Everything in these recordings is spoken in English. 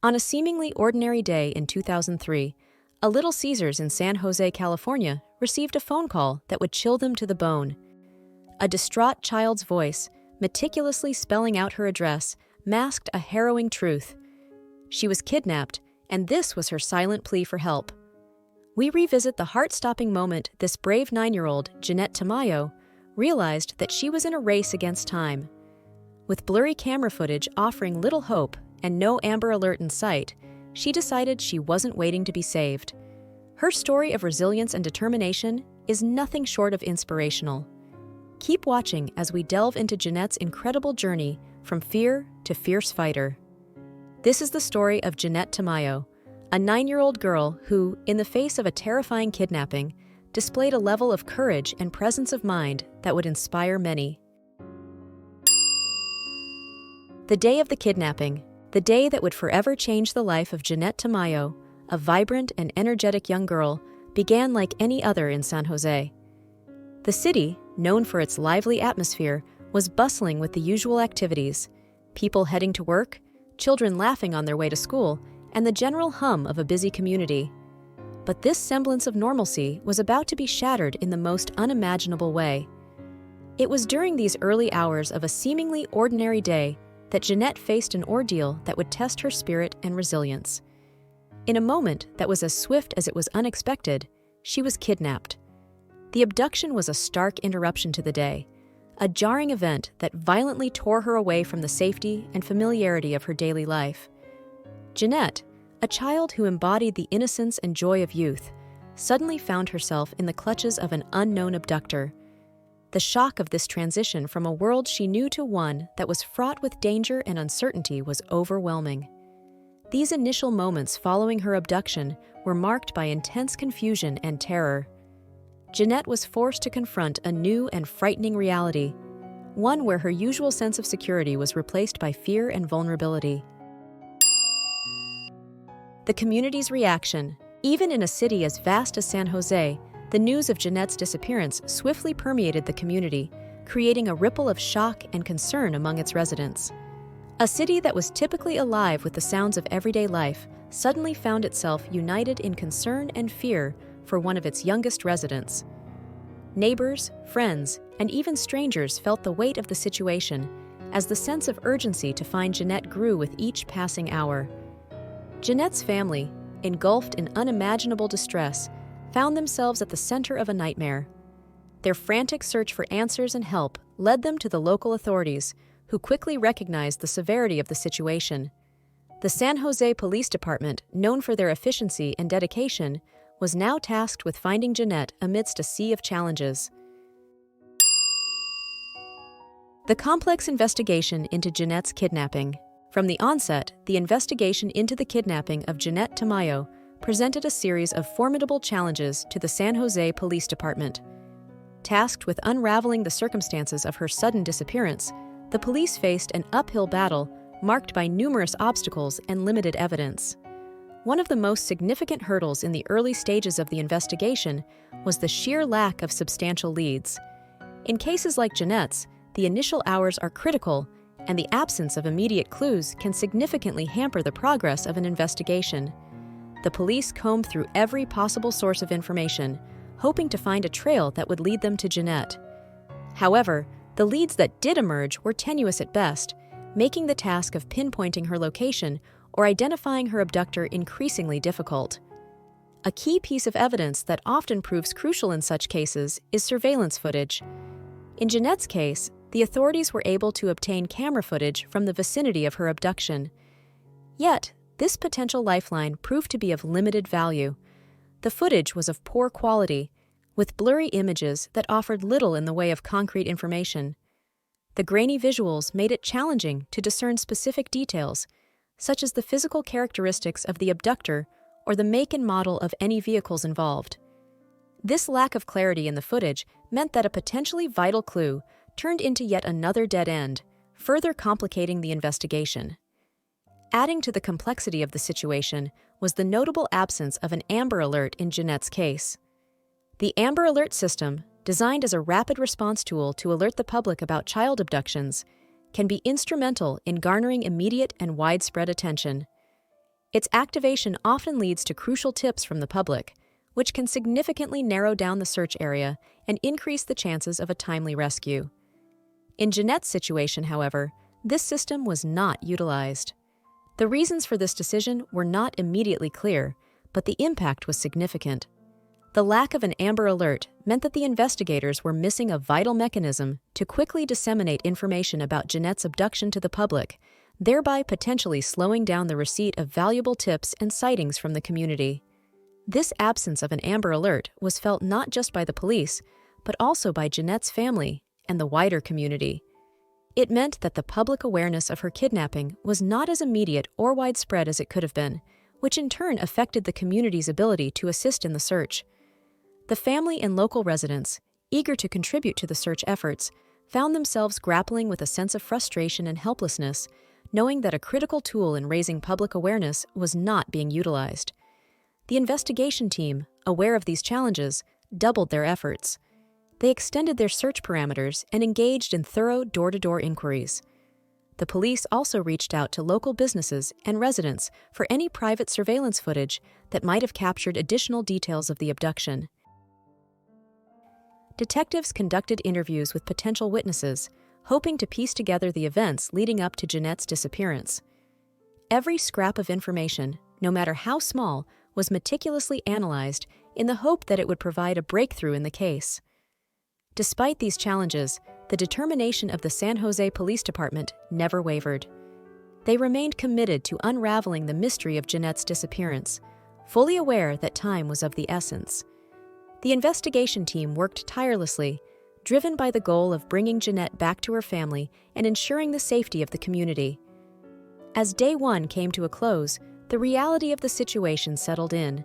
On a seemingly ordinary day in 2003, a little Caesars in San Jose, California, received a phone call that would chill them to the bone. A distraught child's voice, meticulously spelling out her address, masked a harrowing truth. She was kidnapped, and this was her silent plea for help. We revisit the heart-stopping moment this brave 9-year-old, Jeanette Tamayo, realized that she was in a race against time. With blurry camera footage offering little hope and no Amber Alert in sight, she decided she wasn't waiting to be saved. Her story of resilience and determination is nothing short of inspirational. Keep watching as we delve into Jeanette's incredible journey from fear to fierce fighter. This is the story of Jeanette Tamayo, a 9-year-old girl who, in the face of a terrifying kidnapping, displayed a level of courage and presence of mind that would inspire many. The day of the kidnapping, the day that would forever change the life of Jeanette Tamayo, a vibrant and energetic young girl, began like any other in San Jose. The city, known for its lively atmosphere, was bustling with the usual activities: people heading to work, children laughing on their way to school, and the general hum of a busy community. But this semblance of normalcy was about to be shattered in the most unimaginable way. It was during these early hours of a seemingly ordinary day that Jeanette faced an ordeal that would test her spirit and resilience. In a moment that was as swift as it was unexpected, she was kidnapped. The abduction was a stark interruption to the day, a jarring event that violently tore her away from the safety and familiarity of her daily life. Jeanette, a child who embodied the innocence and joy of youth, suddenly found herself in the clutches of an unknown abductor. The shock of this transition from a world she knew to one that was fraught with danger and uncertainty was overwhelming. These initial moments following her abduction were marked by intense confusion and terror. Jeanette was forced to confront a new and frightening reality, one where her usual sense of security was replaced by fear and vulnerability. The community's reaction. Even in a city as vast as San Jose, the news of Jeanette's disappearance swiftly permeated the community, creating a ripple of shock and concern among its residents. A city that was typically alive with the sounds of everyday life suddenly found itself united in concern and fear for one of its youngest residents. Neighbors, friends, and even strangers felt the weight of the situation as the sense of urgency to find Jeanette grew with each passing hour. Jeanette's family, engulfed in unimaginable distress, found themselves at the center of a nightmare. Their frantic search for answers and help led them to the local authorities, who quickly recognized the severity of the situation. The San Jose Police Department, known for their efficiency and dedication, was now tasked with finding Jeanette amidst a sea of challenges. The complex investigation into Jeanette's kidnapping. From the onset, the investigation into the kidnapping of Jeanette Tamayo presented a series of formidable challenges to the San Jose Police Department. Tasked with unraveling the circumstances of her sudden disappearance, the police faced an uphill battle marked by numerous obstacles and limited evidence. One of the most significant hurdles in the early stages of the investigation was the sheer lack of substantial leads. In cases like Jeanette's, the initial hours are critical, and the absence of immediate clues can significantly hamper the progress of an investigation. The police combed through every possible source of information, hoping to find a trail that would lead them to Jeanette. However, the leads that did emerge were tenuous at best, making the task of pinpointing her location or identifying her abductor increasingly difficult. A key piece of evidence that often proves crucial in such cases is surveillance footage. In Jeanette's case, the authorities were able to obtain camera footage from the vicinity of her abduction. Yet, this potential lifeline proved to be of limited value. The footage was of poor quality, with blurry images that offered little in the way of concrete information. The grainy visuals made it challenging to discern specific details, such as the physical characteristics of the abductor or the make and model of any vehicles involved. This lack of clarity in the footage meant that a potentially vital clue turned into yet another dead end, further complicating the investigation. Adding to the complexity of the situation was the notable absence of an Amber Alert in Jeanette's case. The Amber Alert system, designed as a rapid response tool to alert the public about child abductions, can be instrumental in garnering immediate and widespread attention. Its activation often leads to crucial tips from the public, which can significantly narrow down the search area and increase the chances of a timely rescue. In Jeanette's situation, however, this system was not utilized. The reasons for this decision were not immediately clear, but the impact was significant. The lack of an Amber Alert meant that the investigators were missing a vital mechanism to quickly disseminate information about Jeanette's abduction to the public, thereby potentially slowing down the receipt of valuable tips and sightings from the community. This absence of an Amber Alert was felt not just by the police, but also by Jeanette's family and the wider community. It meant that the public awareness of her kidnapping was not as immediate or widespread as it could have been, which in turn affected the community's ability to assist in the search. The family and local residents, eager to contribute to the search efforts, found themselves grappling with a sense of frustration and helplessness, knowing that a critical tool in raising public awareness was not being utilized. The investigation team, aware of these challenges, doubled their efforts. They extended their search parameters and engaged in thorough door-to-door inquiries. The police also reached out to local businesses and residents for any private surveillance footage that might have captured additional details of the abduction. Detectives conducted interviews with potential witnesses, hoping to piece together the events leading up to Jeanette's disappearance. Every scrap of information, no matter how small, was meticulously analyzed in the hope that it would provide a breakthrough in the case. Despite these challenges, the determination of the San Jose Police Department never wavered. They remained committed to unraveling the mystery of Jeanette's disappearance, fully aware that time was of the essence. The investigation team worked tirelessly, driven by the goal of bringing Jeanette back to her family and ensuring the safety of the community. As day one came to a close, the reality of the situation settled in.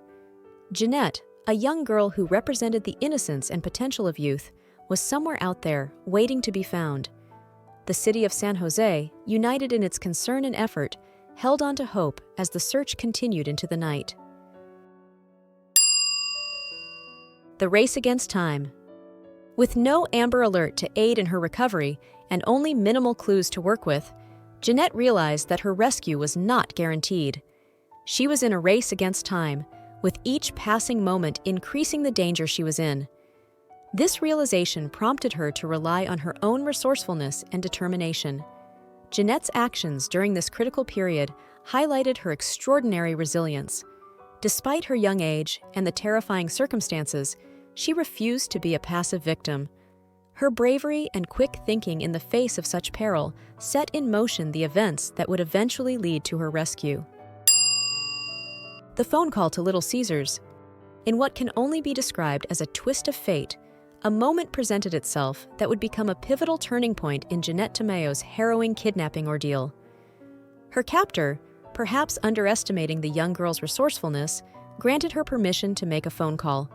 Jeanette, a young girl who represented the innocence and potential of youth, was somewhere out there, waiting to be found. The city of San Jose, united in its concern and effort, held on to hope as the search continued into the night. The race against time. With no Amber Alert to aid in her recovery and only minimal clues to work with, Jeanette realized that her rescue was not guaranteed. She was in a race against time, with each passing moment increasing the danger she was in. This realization prompted her to rely on her own resourcefulness and determination. Jeanette's actions during this critical period highlighted her extraordinary resilience. Despite her young age and the terrifying circumstances, she refused to be a passive victim. Her bravery and quick thinking in the face of such peril set in motion the events that would eventually lead to her rescue. The phone call to Little Caesars. In what can only be described as a twist of fate, a moment presented itself that would become a pivotal turning point in Jeanette Tamayo's harrowing kidnapping ordeal. Her captor, perhaps underestimating the young girl's resourcefulness, granted her permission to make a phone call.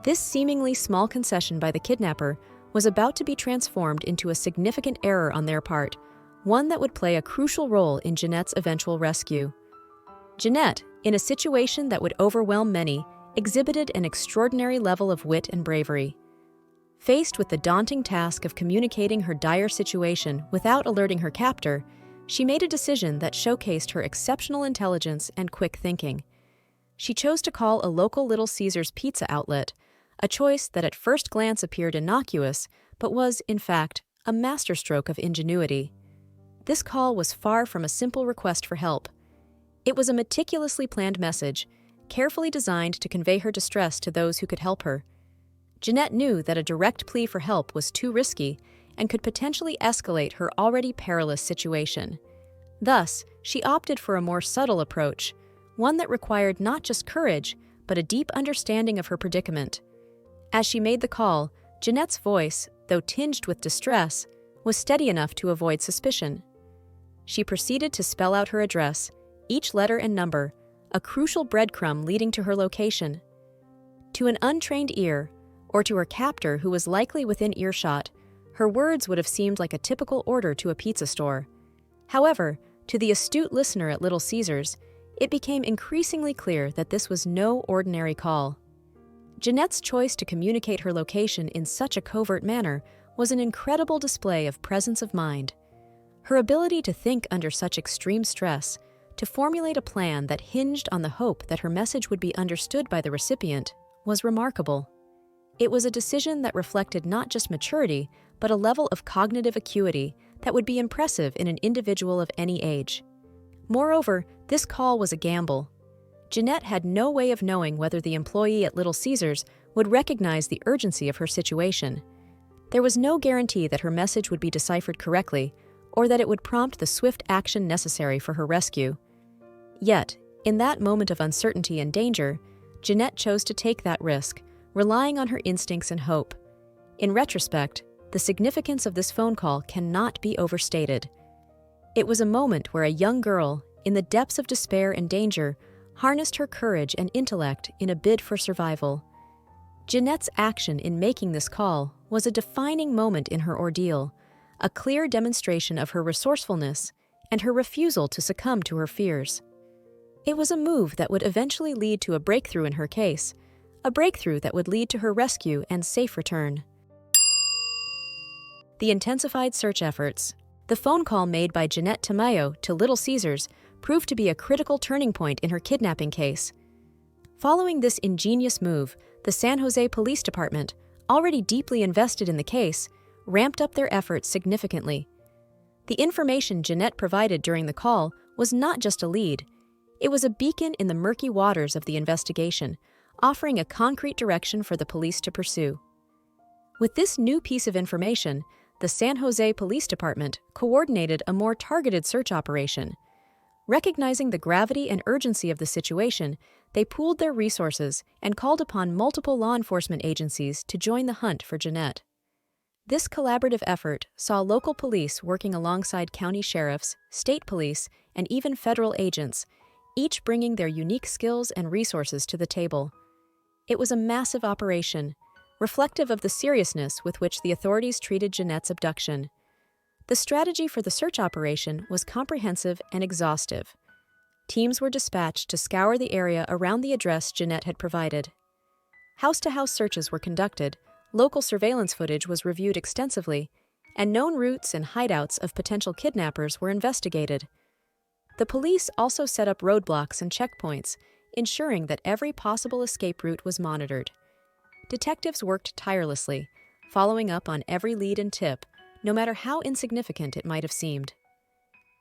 This seemingly small concession by the kidnapper was about to be transformed into a significant error on their part, one that would play a crucial role in Jeanette's eventual rescue. Jeanette, in a situation that would overwhelm many, exhibited an extraordinary level of wit and bravery. Faced with the daunting task of communicating her dire situation without alerting her captor, she made a decision that showcased her exceptional intelligence and quick thinking. She chose to call a local Little Caesars pizza outlet, a choice that at first glance appeared innocuous, but was, in fact, a masterstroke of ingenuity. This call was far from a simple request for help. It was a meticulously planned message, carefully designed to convey her distress to those who could help her. Jeanette knew that a direct plea for help was too risky and could potentially escalate her already perilous situation. Thus, she opted for a more subtle approach, one that required not just courage, but a deep understanding of her predicament. As she made the call, Jeanette's voice, though tinged with distress, was steady enough to avoid suspicion. She proceeded to spell out her address, each letter and number, a crucial breadcrumb leading to her location. To an untrained ear, or to her captor who was likely within earshot, her words would have seemed like a typical order to a pizza store. However, to the astute listener at Little Caesars, it became increasingly clear that this was no ordinary call. Jeanette's choice to communicate her location in such a covert manner was an incredible display of presence of mind. Her ability to think under such extreme stress, To formulate a plan that hinged on the hope that her message would be understood by the recipient was remarkable. It was a decision that reflected not just maturity, but a level of cognitive acuity that would be impressive in an individual of any age. Moreover, this call was a gamble. Jeanette had no way of knowing whether the employee at Little Caesars would recognize the urgency of her situation. There was no guarantee that her message would be deciphered correctly, or that it would prompt the swift action necessary for her rescue. Yet, in that moment of uncertainty and danger, Jeanette chose to take that risk, relying on her instincts and hope. In retrospect, the significance of this phone call cannot be overstated. It was a moment where a young girl, in the depths of despair and danger, harnessed her courage and intellect in a bid for survival. Jeanette's action in making this call was a defining moment in her ordeal, a clear demonstration of her resourcefulness and her refusal to succumb to her fears. It was a move that would eventually lead to a breakthrough in her case, a breakthrough that would lead to her rescue and safe return. The intensified search efforts. The phone call made by Jeanette Tamayo to Little Caesars proved to be a critical turning point in her kidnapping case. Following this ingenious move, the San Jose Police Department, already deeply invested in the case, ramped up their efforts significantly. The information Jeanette provided during the call was not just a lead. It was a beacon in the murky waters of the investigation, offering a concrete direction for the police to pursue. With this new piece of information, the San Jose Police Department coordinated a more targeted search operation. Recognizing the gravity and urgency of the situation, they pooled their resources and called upon multiple law enforcement agencies to join the hunt for Jeanette. This collaborative effort saw local police working alongside county sheriffs, state police, and even federal agents, each bringing their unique skills and resources to the table. It was a massive operation, reflective of the seriousness with which the authorities treated Jeanette's abduction. The strategy for the search operation was comprehensive and exhaustive. Teams were dispatched to scour the area around the address Jeanette had provided. House-to-house searches were conducted, local surveillance footage was reviewed extensively, and known routes and hideouts of potential kidnappers were investigated. The police also set up roadblocks and checkpoints, ensuring that every possible escape route was monitored. Detectives worked tirelessly, following up on every lead and tip, no matter how insignificant it might have seemed.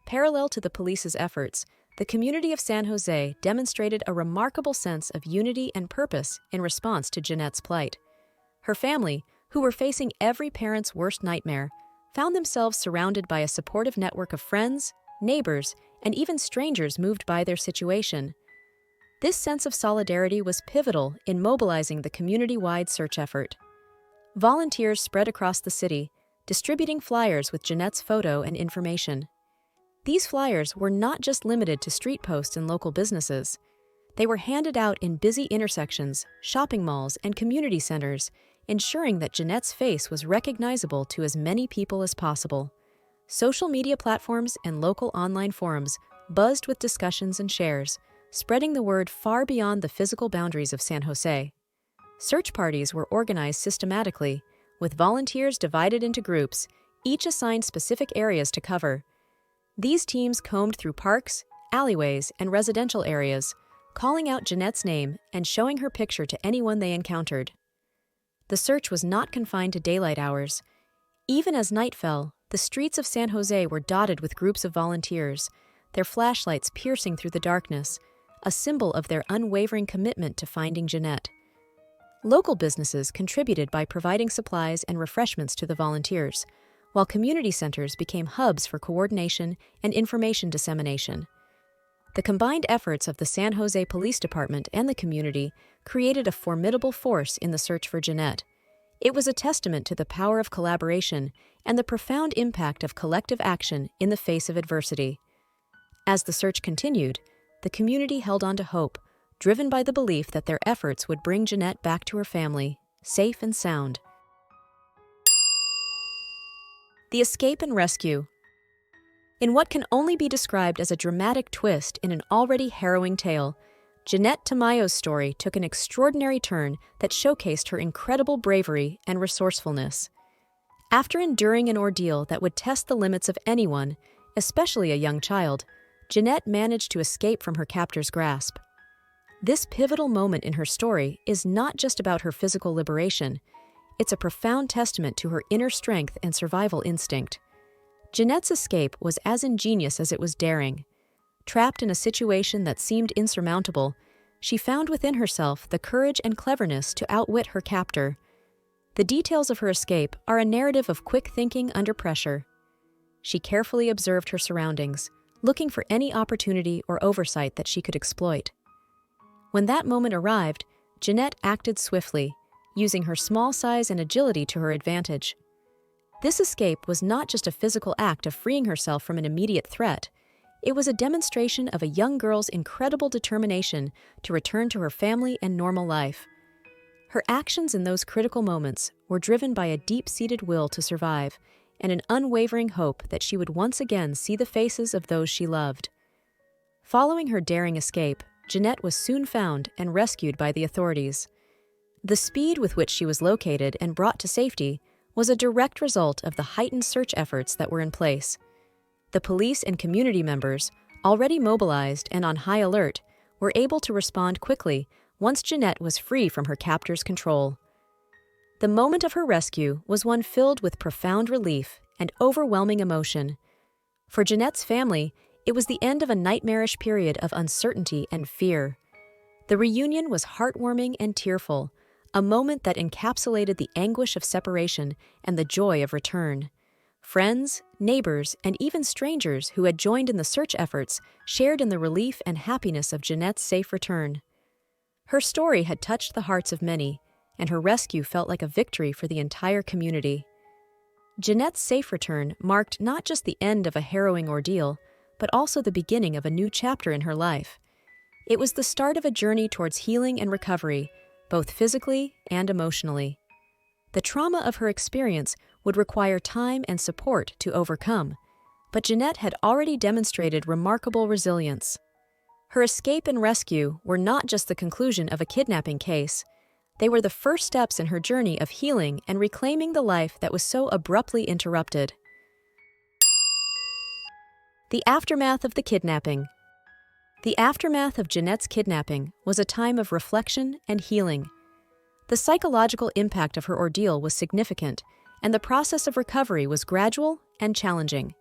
Parallel to the police's efforts, the community of San Jose demonstrated a remarkable sense of unity and purpose in response to Jeanette's plight. Her family, who were facing every parent's worst nightmare, found themselves surrounded by a supportive network of friends, neighbors, and even strangers moved by their situation. This sense of solidarity was pivotal in mobilizing the community-wide search effort. Volunteers spread across the city, distributing flyers with Jeanette's photo and information. These flyers were not just limited to street posts and local businesses. They were handed out in busy intersections, shopping malls, and community centers, ensuring that Jeanette's face was recognizable to as many people as possible. Social media platforms and local online forums buzzed with discussions and shares, spreading the word far beyond the physical boundaries of San Jose. Search parties were organized systematically, with volunteers divided into groups, each assigned specific areas to cover. These teams combed through parks, alleyways, and residential areas, calling out Jeanette's name and showing her picture to anyone they encountered. The search was not confined to daylight hours. Even as night fell, the streets of San Jose were dotted with groups of volunteers, their flashlights piercing through the darkness, a symbol of their unwavering commitment to finding Jeanette. Local businesses contributed by providing supplies and refreshments to the volunteers, while community centers became hubs for coordination and information dissemination. The combined efforts of the San Jose Police Department and the community created a formidable force in the search for Jeanette. It was a testament to the power of collaboration and the profound impact of collective action in the face of adversity. As the search continued, the community held on to hope, driven by the belief that their efforts would bring Jeanette back to her family, safe and sound. The escape and rescue. In what can only be described as a dramatic twist in an already harrowing tale, Jeanette Tamayo's story took an extraordinary turn that showcased her incredible bravery and resourcefulness. After enduring an ordeal that would test the limits of anyone, especially a young child, Jeanette managed to escape from her captor's grasp. This pivotal moment in her story is not just about her physical liberation, it's a profound testament to her inner strength and survival instinct. Jeanette's escape was as ingenious as it was daring. Trapped in a situation that seemed insurmountable, she found within herself the courage and cleverness to outwit her captor. The details of her escape are a narrative of quick thinking under pressure. She carefully observed her surroundings, looking for any opportunity or oversight that she could exploit. When that moment arrived, Jeanette acted swiftly, using her small size and agility to her advantage. This escape was not just a physical act of freeing herself from an immediate threat. It was a demonstration of a young girl's incredible determination to return to her family and normal life. Her actions in those critical moments were driven by a deep-seated will to survive and an unwavering hope that she would once again see the faces of those she loved. Following her daring escape, Jeanette was soon found and rescued by the authorities. The speed with which she was located and brought to safety was a direct result of the heightened search efforts that were in place. The police and community members, already mobilized and on high alert, were able to respond quickly once Jeanette was free from her captor's control. The moment of her rescue was one filled with profound relief and overwhelming emotion. For Jeanette's family, it was the end of a nightmarish period of uncertainty and fear. The reunion was heartwarming and tearful, a moment that encapsulated the anguish of separation and the joy of return. Friends, neighbors, and even strangers who had joined in the search efforts shared in the relief and happiness of Jeanette's safe return. Her story had touched the hearts of many, and her rescue felt like a victory for the entire community. Jeanette's safe return marked not just the end of a harrowing ordeal, but also the beginning of a new chapter in her life. It was the start of a journey towards healing and recovery, both physically and emotionally. The trauma of her experience would require time and support to overcome, but Jeanette had already demonstrated remarkable resilience. Her escape and rescue were not just the conclusion of a kidnapping case, they were the first steps in her journey of healing and reclaiming the life that was so abruptly interrupted. The aftermath of the kidnapping. The aftermath of Jeanette's kidnapping was a time of reflection and healing. The psychological impact of her ordeal was significant, and the process of recovery was gradual and challenging.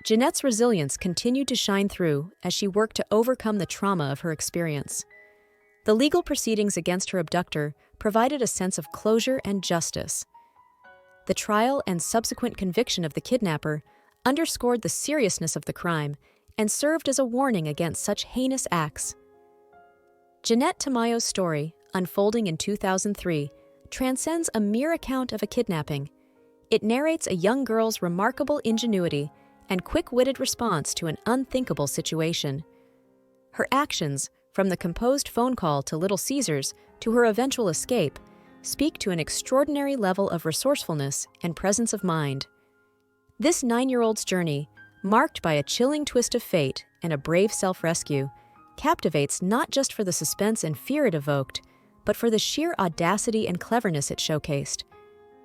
Jeanette's resilience continued to shine through as she worked to overcome the trauma of her experience. The legal proceedings against her abductor provided a sense of closure and justice. The trial and subsequent conviction of the kidnapper underscored the seriousness of the crime and served as a warning against such heinous acts. Jeanette Tamayo's story, unfolding in 2003, transcends a mere account of a kidnapping. It narrates a young girl's remarkable ingenuity and quick-witted response to an unthinkable situation. Her actions, from the composed phone call to Little Caesars to her eventual escape, speak to an extraordinary level of resourcefulness and presence of mind. This 9-year-old's journey, marked by a chilling twist of fate and a brave self-rescue, captivates not just for the suspense and fear it evoked, but for the sheer audacity and cleverness it showcased.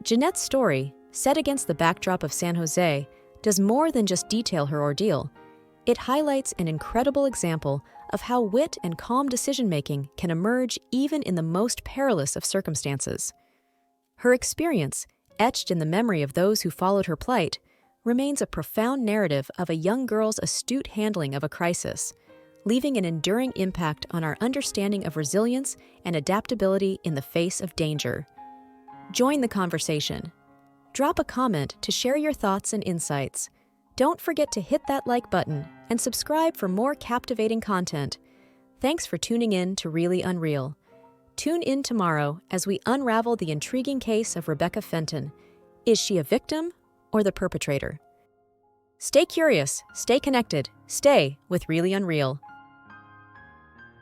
Jeanette's story, set against the backdrop of San Jose, does more than just detail her ordeal. It highlights an incredible example of how wit and calm decision-making can emerge even in the most perilous of circumstances. Her experience, etched in the memory of those who followed her plight, remains a profound narrative of a young girl's astute handling of a crisis, leaving an enduring impact on our understanding of resilience and adaptability in the face of danger. Join the conversation. Drop a comment to share your thoughts and insights. Don't forget to hit that like button and subscribe for more captivating content. Thanks for tuning in to Really Unreal. Tune in tomorrow as we unravel the intriguing case of Rebecca Fenton. Is she a victim or the perpetrator? Stay curious, stay connected, stay with Really Unreal.